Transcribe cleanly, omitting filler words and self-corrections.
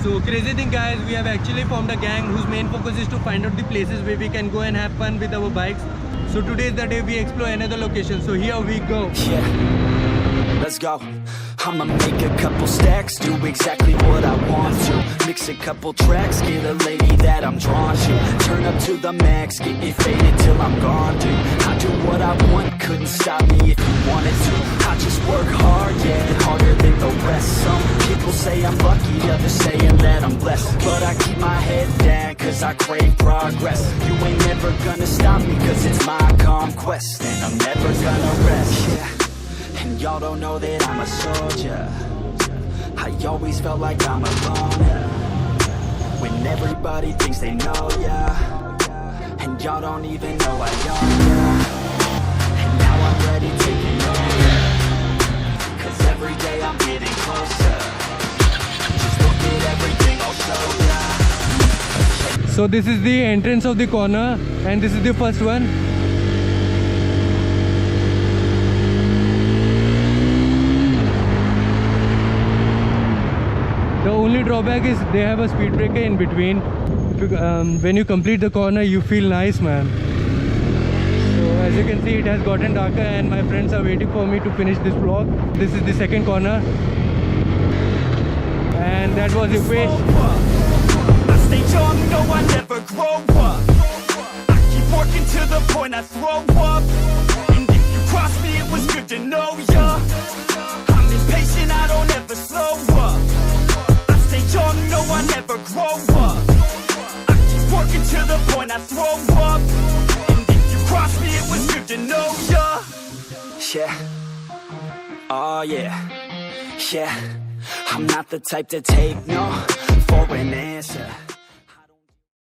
So crazy thing guys, we have actually formed a gang whose main focus is to find out the places where we can go and have fun with our bikes. So today is the day we explore another location. So here we go. Yeah, let's go. I'ma make a couple stacks, do exactly what I want to. Mix a couple tracks, get a lady that I'm drawn to. Turn up to the max, get me faded till I'm gone, dude. I do what I want, couldn't stop me if you wanted to. I just work hard, yeah, harder than the rest. Some people say I'm lucky, others saying that I'm blessed. But I keep my head down, cause I crave progress. You ain't never gonna stop me, cause it's my conquest. And I'm never gonna rest, yeah. And y'all don't know that I'm a soldier. I always felt like I'm alone, yeah. When everybody thinks they know ya, and y'all don't even know I own ya. And now I'm ready taking over, cause every day I'm getting closer. Just look at everything I'll show ya. So this is the entrance of the corner and this is the first one. The only drawback is they have a speed breaker in between. When you complete the corner you feel nice, man. So as you can see, it has gotten darker and my friends are waiting for me to finish this vlog. This is the second corner and that was Yogesh. I stay young, no I never grow up. I keep working to the point I throw up. And if you cross me it was good to know ya. I'm impatient, I don't ever slow up. Young, no, I never grow up. I keep working to the point I throw up. And if you cross me, it was good to know ya. Yeah, oh yeah, yeah. I'm not the type to take no for an answer.